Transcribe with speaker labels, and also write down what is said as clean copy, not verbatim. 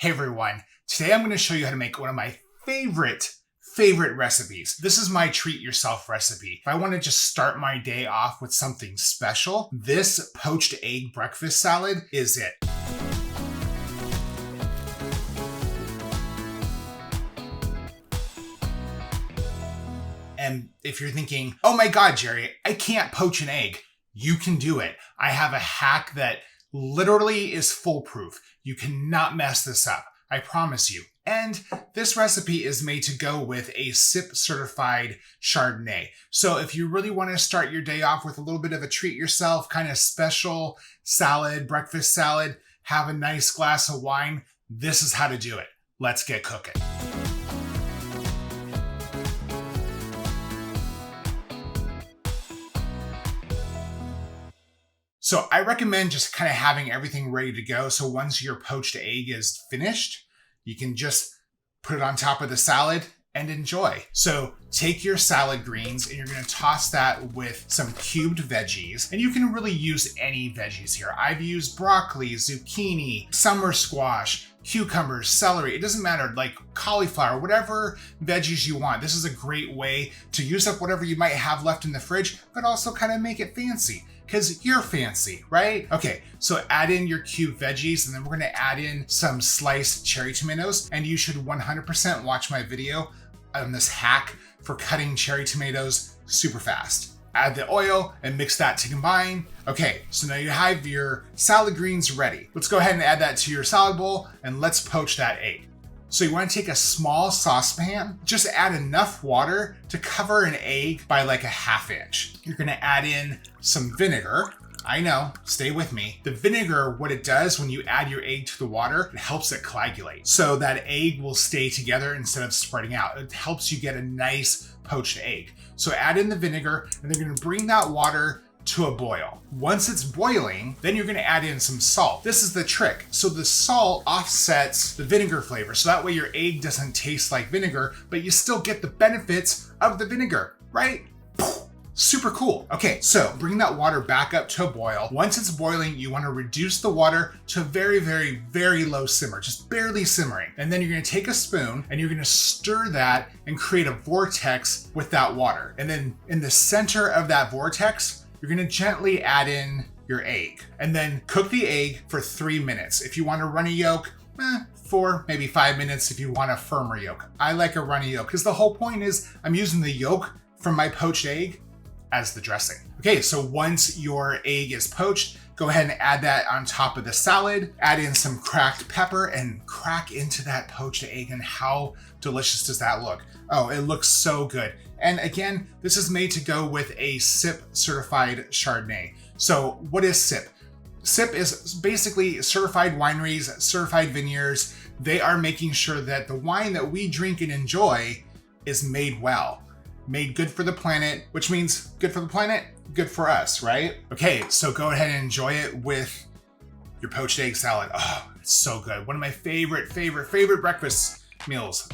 Speaker 1: Hey everyone, today I'm going to show you how to make one of my favorite recipes. This is my treat yourself recipe. If I want to just start my day off with something special, this poached egg breakfast salad is it. And if you're thinking, oh my God, Jerry, I can't poach an egg. You can do it. I have a hack that literally is foolproof. You cannot mess this up. I promise you. And this recipe is made to go with a SIP certified Chardonnay. So if you really want to start your day off with a little bit of a treat yourself, kind of special salad, breakfast salad, have a nice glass of wine, this is how to do it. Let's get cooking. So I recommend just kind of having everything ready to go. So once your poached egg is finished, you can just put it on top of the salad and enjoy. So take your salad greens and you're going to toss that with some cubed veggies. And you can really use any veggies here. I've used broccoli, zucchini, summer squash, cucumbers, celery. It doesn't matter, like cauliflower, whatever veggies you want. This is a great way to use up whatever you might have left in the fridge, but also kind of make it fancy. Because you're fancy, right? Okay, so add in your cubed veggies and then we're gonna add in some sliced cherry tomatoes, and you should 100% watch my video on this hack for cutting cherry tomatoes super fast. Add the oil and mix that to combine. Okay, so now you have your salad greens ready. Let's go ahead and add that to your salad bowl and let's poach that egg. So you want to take a small saucepan, just add enough water to cover an egg by like a ½ inch. You're gonna add in some vinegar. I know, stay with me. The vinegar, what it does when you add your egg to the water, it helps it coagulate. So that egg will stay together instead of spreading out. It helps you get a nice poached egg. So add in the vinegar and they're gonna bring that water to a boil. Once it's boiling, then you're gonna add in some salt. This is the trick. So the salt offsets the vinegar flavor. So that way your egg doesn't taste like vinegar, but you still get the benefits of the vinegar, right? Super cool. Okay, so bring that water back up to a boil. Once it's boiling, you wanna reduce the water to a very low simmer, just barely simmering. And then you're gonna take a spoon and you're gonna stir that and create a vortex with that water. And then in the center of that vortex, you're gonna gently add in your egg and then cook the egg for 3 minutes. If you want a runny yolk, 4, maybe 5 minutes if you want a firmer yolk. I like a runny yolk because the whole point is I'm using the yolk from my poached egg as the dressing. Okay, so once your egg is poached, go ahead and add that on top of the salad, add in some cracked pepper and crack into that poached egg, and how delicious does that look? Oh, it looks so good. And again, this is made to go with a SIP certified Chardonnay. So what is SIP? SIP is basically certified wineries, certified vineyards. They are making sure that the wine that we drink and enjoy is made well, made good for the planet, which means good for the planet, good for us, right? Okay, so go ahead and enjoy it with your poached egg salad. Oh, it's so good. One of my favorite breakfast meals.